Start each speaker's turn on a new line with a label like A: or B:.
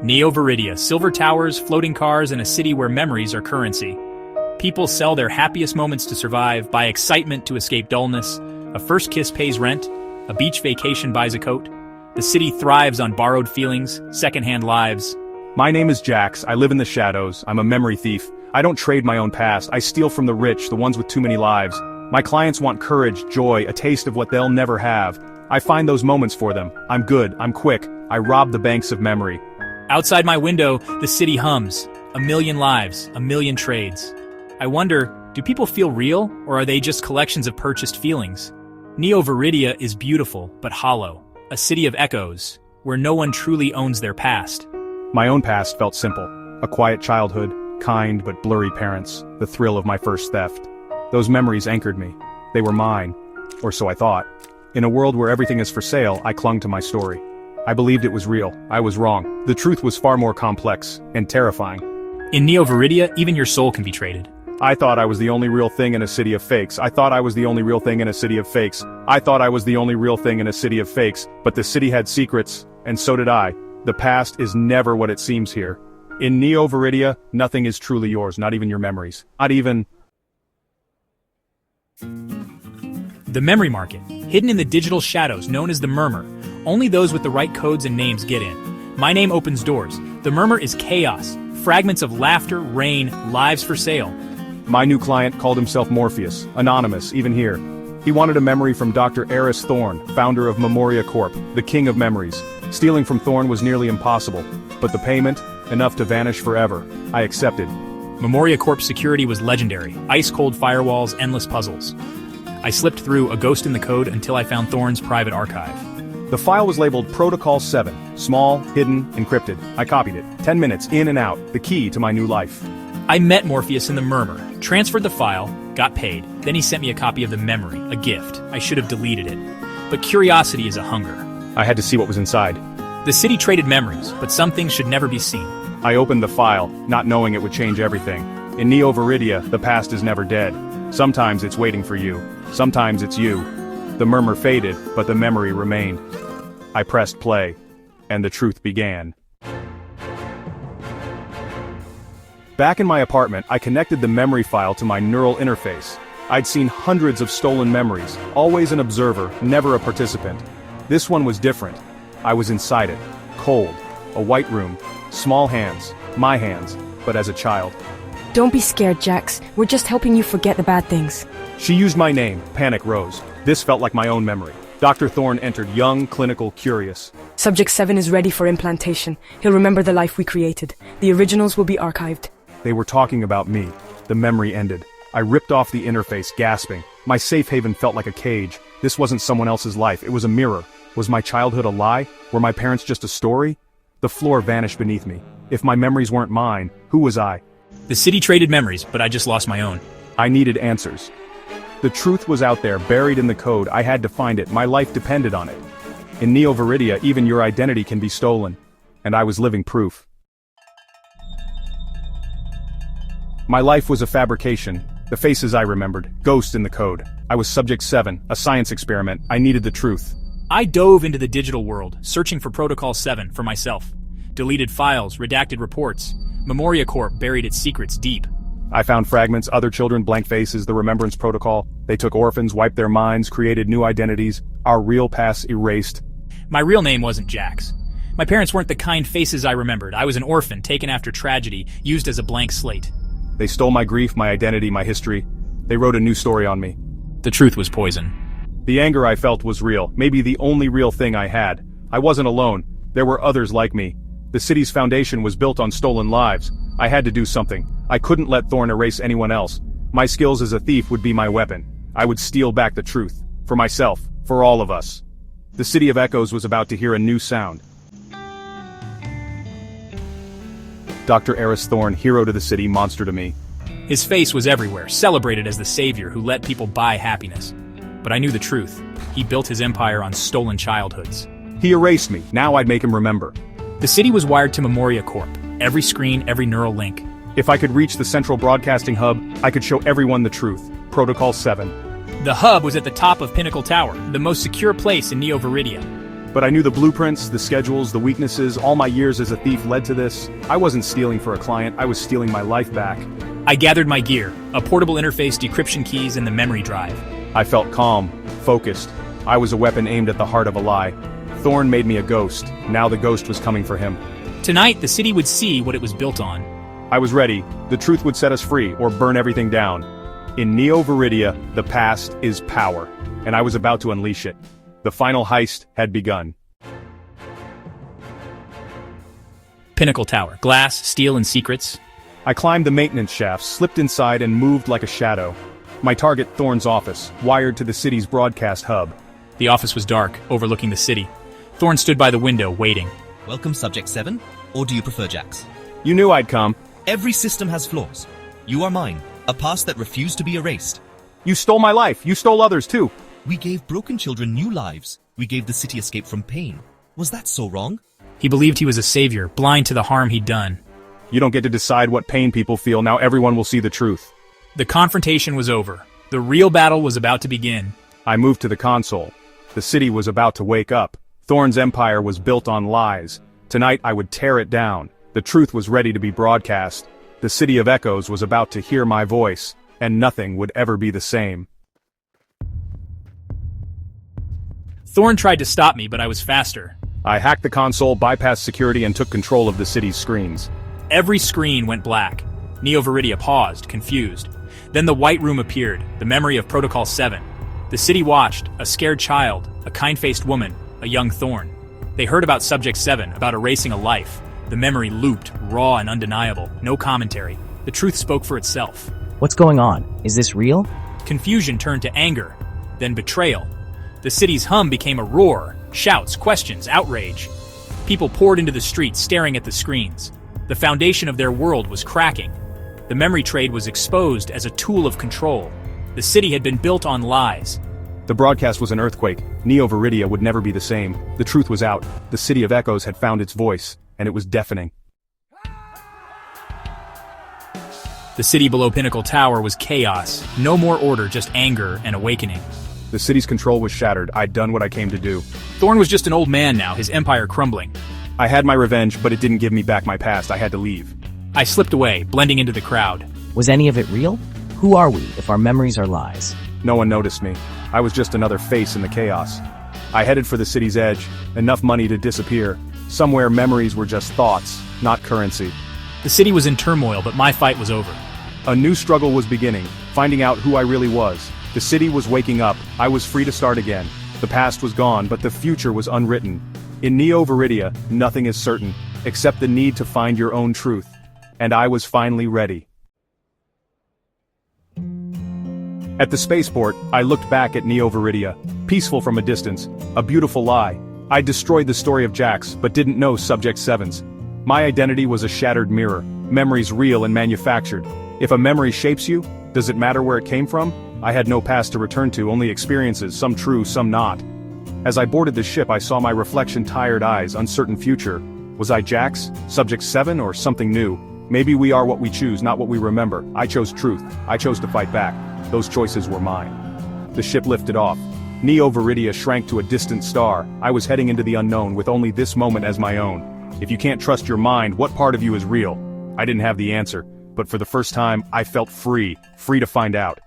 A: Neo-Viridia, silver towers, floating cars, and a city where memories are currency. People sell their happiest moments to survive, buy excitement to escape dullness. A first kiss pays rent, a beach vacation buys a coat. The city thrives on borrowed feelings, secondhand lives.
B: My name is Jax, I live in the shadows, I'm a memory thief. I don't trade my own past, I steal from the rich, the ones with too many lives. My clients want courage, joy, a taste of what they'll never have. I find those moments for them. I'm good, I'm quick, I rob the banks of memory.
A: Outside my window, the city hums. A million lives, a million trades. I wonder, do people feel real, or are they just collections of purchased feelings? Neo-Viridia is beautiful, but hollow. A city of echoes, where no one truly owns their past.
B: My own past felt simple. A quiet childhood, kind but blurry parents, the thrill of my first theft. Those memories anchored me. They were mine, or so I thought. In a world where everything is for sale, I clung to my story. I believed it was real. I was wrong. The truth was far more complex and terrifying.
A: In Neo-Viridia, even your soul can be traded.
B: I thought I was the only real thing in a city of fakes. I thought I was the only real thing in a city of fakes. I thought I was the only real thing in a city of fakes, but the city had secrets, and so did I. The past is never what it seems here. In Neo-Viridia, nothing is truly yours, not even your memories. Not even...
A: The memory market, hidden in the digital shadows known as the Murmur. Only those with the right codes and names get in. My name opens doors. The Murmur is chaos. Fragments of laughter, rain, lives for sale.
B: My new client called himself Morpheus, anonymous, even here. He wanted a memory from Dr. Eris Thorne, founder of Memoria Corp., the king of memories. Stealing from Thorne was nearly impossible, but the payment, enough to vanish forever. I accepted.
A: Memoria Corp's security was legendary. Ice-cold firewalls, endless puzzles. I slipped through, a ghost in the code, until I found Thorne's private archive.
B: The file was labeled Protocol 7, small, hidden, encrypted. I copied it. 10 minutes, in and out, the key to my new life.
A: I met Morpheus in the Murmur, transferred the file, got paid. Then he sent me a copy of the memory, a gift. I should have deleted it. But curiosity is a hunger.
B: I had to see what was inside.
A: The city traded memories, but some things should never be seen.
B: I opened the file, not knowing it would change everything. In Neo-Viridia, the past is never dead. Sometimes it's waiting for you. Sometimes it's you. The murmur faded, but the memory remained. I pressed play, and the truth began. Back in my apartment, I connected the memory file to my neural interface. I'd seen hundreds of stolen memories, always an observer, never a participant. This one was different. I was inside it, cold, a white room, small hands, my hands, but as a child.
C: Don't be scared, Jax. We're just helping you forget the bad things.
B: She used my name, Panic Rose. This felt like my own memory. Dr. Thorne entered, young, clinical, curious.
C: Subject 7 is ready for implantation. He'll remember the life we created. The originals will be archived.
B: They were talking about me. The memory ended. I ripped off the interface, gasping. My safe haven felt like a cage. This wasn't someone else's life, it was a mirror. Was my childhood a lie? Were my parents just a story? The floor vanished beneath me. If my memories weren't mine, who was I?
A: The city traded memories, but I just lost my own.
B: I needed answers. The truth was out there, buried in the code. I had to find it. My life depended on it. In Neo-Viridia, even your identity can be stolen. And I was living proof. My life was a fabrication. The faces I remembered, ghosts in the code. I was Subject 7, a science experiment. I needed the truth.
A: I dove into the digital world, searching for Protocol 7 for myself. Deleted files, redacted reports. Memoria Corp buried its secrets deep.
B: I found fragments, other children, blank faces, the Remembrance protocol. They took orphans, wiped their minds, created new identities. Our real past erased.
A: My real name wasn't Jax. My parents weren't the kind faces I remembered. I was an orphan, taken after tragedy, used as a blank slate.
B: They stole my grief, my identity, my history. They wrote a new story on me.
A: The truth was poison.
B: The anger I felt was real, maybe the only real thing I had. I wasn't alone. There were others like me. The city's foundation was built on stolen lives. I had to do something. I couldn't let Thorne erase anyone else. My skills as a thief would be my weapon. I would steal back the truth. For myself. For all of us. The City of Echoes was about to hear a new sound. Dr. Eris Thorne, hero to the city, monster to me.
A: His face was everywhere, celebrated as the savior who let people buy happiness. But I knew the truth. He built his empire on stolen childhoods.
B: He erased me. Now I'd make him remember.
A: The city was wired to Memoria Corp. Every screen, every neural link.
B: If I could reach the central broadcasting hub, I could show everyone the truth. Protocol 7.
A: The hub was at the top of Pinnacle Tower, the most secure place in Neo-Viridia.
B: But I knew the blueprints, the schedules, the weaknesses, all my years as a thief led to this. I wasn't stealing for a client, I was stealing my life back.
A: I gathered my gear, a portable interface, decryption keys, and the memory drive.
B: I felt calm, focused. I was a weapon aimed at the heart of a lie. Thorn made me a ghost. Now the ghost was coming for him.
A: Tonight, the city would see what it was built on.
B: I was ready. The truth would set us free, or burn everything down. In Neo Viridia, the past is power, and I was about to unleash it. The final heist had begun.
A: Pinnacle Tower, glass, steel, and secrets.
B: I climbed the maintenance shafts, slipped inside, and moved like a shadow. My target, Thorn's office, wired to the city's broadcast hub.
A: The office was dark, overlooking the city. Thorn stood by the window, waiting.
D: Welcome, Subject 7, or do you prefer Jax?
B: You knew I'd come.
D: Every system has flaws. You are mine, a past that refused to be erased.
B: You stole my life. You stole others, too.
D: We gave broken children new lives. We gave the city escape from pain. Was that so wrong?
A: He believed he was a savior, blind to the harm he'd done.
B: You don't get to decide what pain people feel. Now everyone will see the truth.
A: The confrontation was over. The real battle was about to begin.
B: I moved to the console. The city was about to wake up. Thorn's empire was built on lies. Tonight I would tear it down. The truth was ready to be broadcast. The city of echoes was about to hear my voice, and nothing would ever be the same.
A: Thorn tried to stop me, but I was faster.
B: I hacked the console, bypassed security, and took control of the city's screens.
A: Every screen went black. Neo Viridia paused, confused. Then the White Room appeared, the memory of Protocol 7. The city watched, a scared child, a kind-faced woman, a young Thorn. They heard about Subject 7, about erasing a life. The memory looped, raw and undeniable, no commentary. The truth spoke for itself.
E: What's going on? Is this real?
A: Confusion turned to anger, then betrayal. The city's hum became a roar, shouts, questions, outrage. People poured into the streets, staring at the screens. The foundation of their world was cracking. The memory trade was exposed as a tool of control. The city had been built on lies.
B: The broadcast was an earthquake. Neo Viridia would never be the same. The truth was out. The city of echoes had found its voice, and it was deafening.
A: The city below Pinnacle Tower was chaos. No more order, just anger and awakening.
B: The city's control was shattered. I'd done what I came to do.
A: Thorn was just an old man now, his empire crumbling.
B: I had my revenge, but it didn't give me back my past. I had to leave.
A: I slipped away, blending into the crowd.
E: Was any of it real? Who are we if our memories are lies?
B: No one noticed me. I was just another face in the chaos. I headed for the city's edge, enough money to disappear. Somewhere memories were just thoughts, not currency.
A: The city was in turmoil, but my fight was over.
B: A new struggle was beginning, finding out who I really was. The city was waking up. I was free to start again. The past was gone, but the future was unwritten. In Neo Viridia, nothing is certain, except the need to find your own truth. And I was finally ready. At the spaceport, I looked back at Neo Viridia, peaceful from a distance, a beautiful lie. I destroyed the story of Jax, but didn't know Subject 7's. My identity was a shattered mirror, memories real and manufactured. If a memory shapes you, does it matter where it came from? I had no past to return to, only experiences, some true, some not. As I boarded the ship, I saw my reflection, tired eyes, uncertain future. Was I Jax, Subject 7, or something new? Maybe we are what we choose, not what we remember. I chose truth. I chose to fight back. Those choices were mine. The ship lifted off. Neo Viridia shrank to a distant star. I was heading into the unknown with only this moment as my own. If you can't trust your mind, what part of you is real? I didn't have the answer, but for the first time, I felt free to find out.